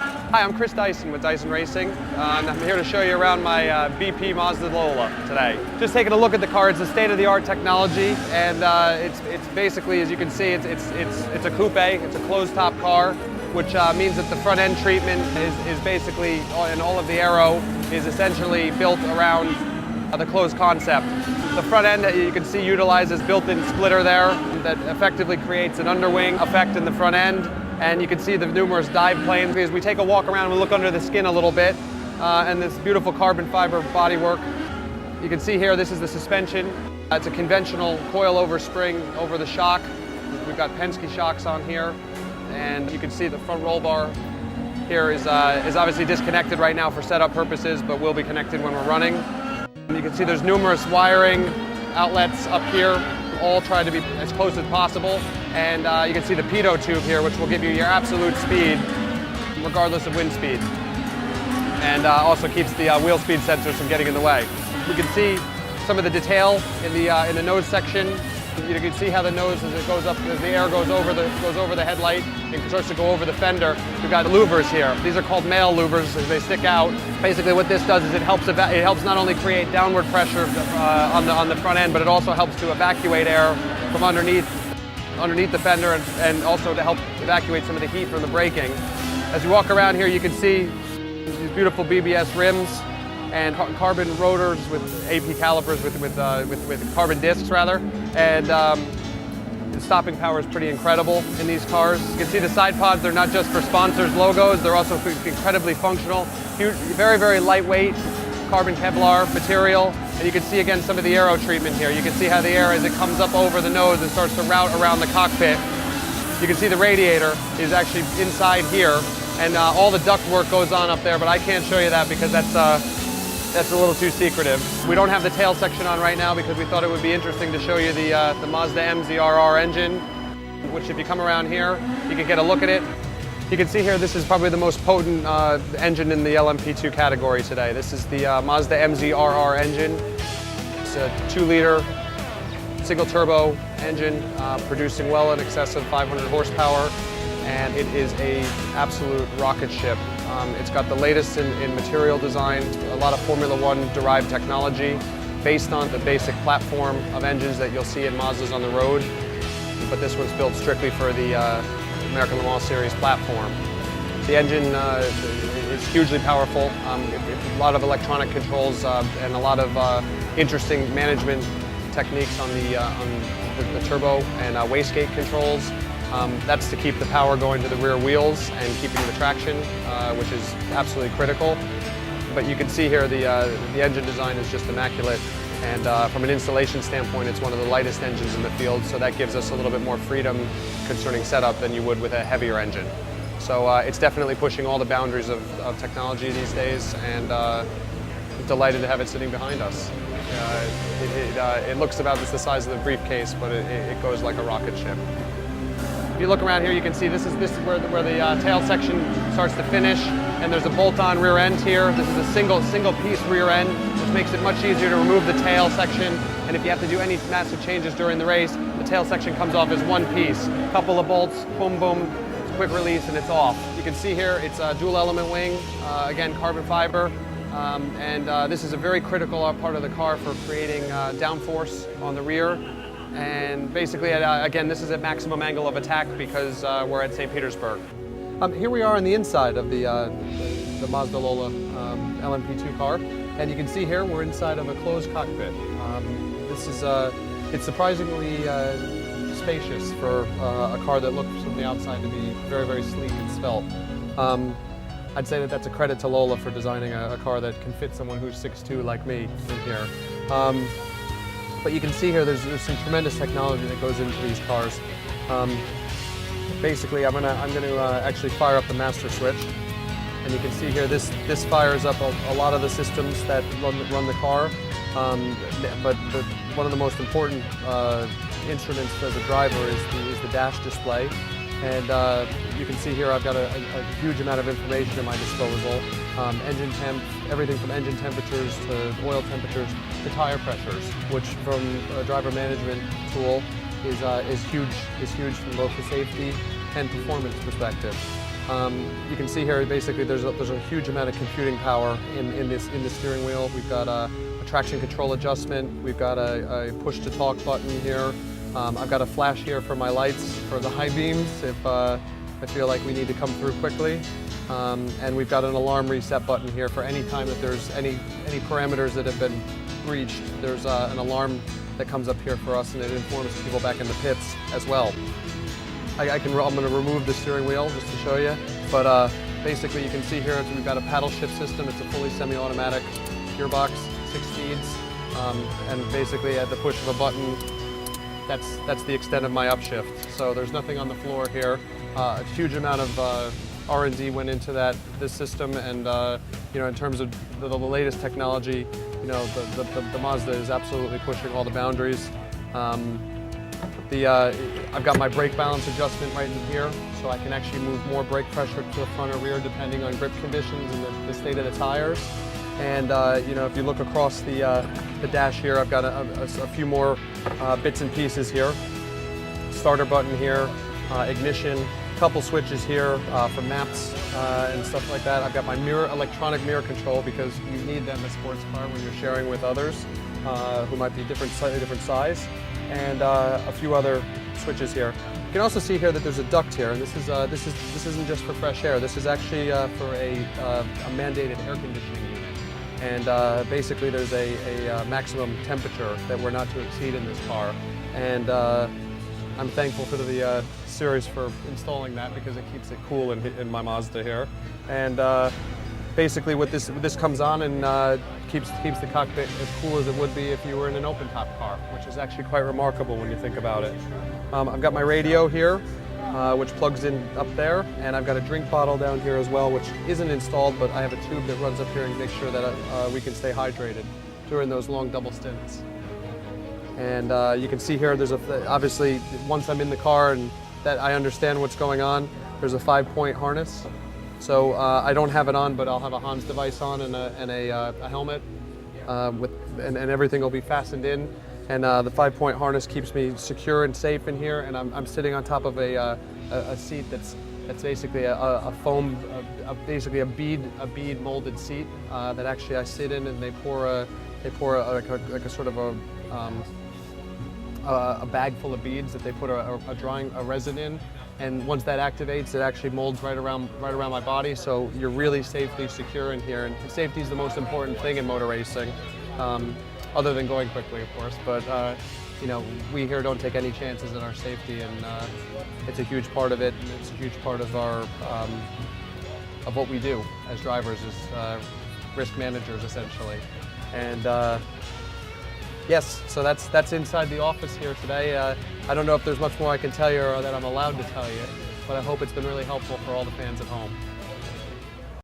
Hi, I'm Chris Dyson with Dyson Racing, and I'm here to show you around my BP Mazda Lola today. Just taking a look at the car. It's a state-of-the-art technology, and it's basically, as you can see, it's a coupe. It's a closed-top car, which means that the front-end treatment is basically, and all of the aero is essentially built around the closed concept. The front end, you can see, utilizes built-in splitter there that effectively creates an underwing effect in the front end. And you can see the numerous dive planes. As we take a walk around and we look under the skin a little bit, and this beautiful carbon fiber bodywork. You can see here, this is the suspension. It's a conventional coil-over spring over the shock. We've got Penske shocks on here, and you can see the front roll bar here is obviously disconnected right now for setup purposes, but will be connected when we're running. And you can see there's numerous wiring outlets up here, all try to be as close as possible. And you can see the pitot tube here, which will give you your absolute speed, regardless of wind speed. And also keeps the wheel speed sensors from getting in the way. You can see some of the detail in the nose section. You can see how the nose, as it goes up, as the air goes over the headlight and starts to go over the fender. We've got louvers here. These are called male louvers as they stick out. Basically, what this does is it helps not only create downward pressure on the front end, but it also helps to evacuate air from underneath the fender and also to help evacuate some of the heat from the braking. As you walk around here, you can see these beautiful BBS rims and carbon rotors with AP calipers with carbon discs rather, and the stopping power is pretty incredible in these cars. You can see the side pods, they're not just for sponsors' logos, they're also incredibly functional. Huge, very, very lightweight carbon Kevlar material, and you can see again some of the aero treatment here. You can see how the air, as it comes up over the nose and starts to route around the cockpit. You can see the radiator is actually inside here, and all the duct work goes on up there, but I can't show you that because that's a little too secretive. We don't have the tail section on right now because we thought it would be interesting to show you the Mazda MZRR engine, which if you come around here, you can get a look at it. You can see here, this is probably the most potent engine in the LMP2 category today. This is the Mazda MZRR engine. It's a 2-liter single turbo engine producing well in excess of 500 horsepower, and it is an absolute rocket ship. It's got the latest in material design, a lot of Formula One derived technology based on the basic platform of engines that you'll see in Mazdas on the road, but this one's built strictly for the American Le Mans Series platform. The engine is hugely powerful, a lot of electronic controls and a lot of interesting management techniques on the turbo and wastegate controls. That's to keep the power going to the rear wheels and keeping the traction, which is absolutely critical. But you can see here the engine design is just immaculate, and from an installation standpoint, it's one of the lightest engines in the field, so that gives us a little bit more freedom concerning setup than you would with a heavier engine. So it's definitely pushing all the boundaries of technology these days, and I'm delighted to have it sitting behind us. It looks about the size of the briefcase, but it goes like a rocket ship. If you look around here, you can see this is where the tail section starts to finish, and there's a bolt-on rear end here. This is a single piece rear end, which makes it much easier to remove the tail section. And if you have to do any massive changes during the race, the tail section comes off as one piece. A couple of bolts, boom, boom, it's a quick release, and it's off. You can see here it's a dual element wing, again carbon fiber, and this is a very critical part of the car for creating downforce on the rear. And basically, again, this is at maximum angle of attack because we're at St. Petersburg. Here we are on the inside of the Mazda Lola LMP2 car, and you can see here we're inside of a closed cockpit. It's surprisingly spacious for a car that looks from the outside to be very, very sleek and svelte. I'd say that that's a credit to Lola for designing a car that can fit someone who's 6'2" like me in here. But you can see here there's some tremendous technology that goes into these cars. Basically, I'm gonna actually fire up the master switch, and you can see here this fires up a lot of the systems that run the car. But one of the most important instruments as a driver is the dash display. And you can see here I've got a huge amount of information at my disposal. Engine temp, everything from engine temperatures to oil temperatures to tire pressures, which from a driver management tool is huge from both the safety and performance perspective. You can see here basically there's a huge amount of computing power in the steering wheel. We've got a traction control adjustment. We've got a push to talk button here. I've got a flash here for my lights for the high beams if I feel like we need to come through quickly. And we've got an alarm reset button here for any time that there's any parameters that have been breached. There's an alarm that comes up here for us, and it informs people back in the pits as well. I'm going to remove the steering wheel just to show you, but basically you can see here we've got a paddle shift system. It's a fully semi-automatic gearbox, 6 speeds, and basically at the push of a button, that's the extent of my upshift. So there's nothing on the floor here. A huge amount of R&D went into this system, and in terms of the latest technology, the Mazda is absolutely pushing all the boundaries. I've got my brake balance adjustment right in here, so I can actually move more brake pressure to the front or rear depending on grip conditions and the state of the tires. And if you look across the dash here, I've got a few more bits and pieces here. Starter button here, ignition, couple switches here for maps and stuff like that. I've got my electronic mirror control because you need that in a sports car when you're sharing with others who might be slightly different size. And a few other switches here. You can also see here that there's a duct here, and this isn't just for fresh air. This is actually for a mandated air conditioning unit. And basically, there's a maximum temperature that we're not to exceed in this car. And I'm thankful for the series for installing that because it keeps it cool in my Mazda here. And basically, what this comes on and keeps the cockpit as cool as it would be if you were in an open-top car, which is actually quite remarkable when you think about it. I've got my radio here, which plugs in up there, and I've got a drink bottle down here as well, which isn't installed, but I have a tube that runs up here and makes sure that we can stay hydrated during those long double stints. And you can see here, obviously, once I'm in the car and that I understand what's going on, there's a 5-point harness. So I don't have it on, but I'll have a Hans device on and a helmet, and everything will be fastened in. And the 5-point harness keeps me secure and safe in here. And I'm sitting on top of a seat that's basically a foam, basically a bead molded seat that actually I sit in, and they pour a sort of a bag full of beads that they put a resin in. And once that activates, it actually molds right around my body, so you're really safely secure in here. And safety is the most important thing in motor racing, other than going quickly, of course. But we here don't take any chances in our safety, and it's a huge part of it. And it's a huge part of our of what we do as drivers, as risk managers, essentially. And yes, so that's inside the office here today. I don't know if there's much more I can tell you or that I'm allowed to tell you, but I hope it's been really helpful for all the fans at home.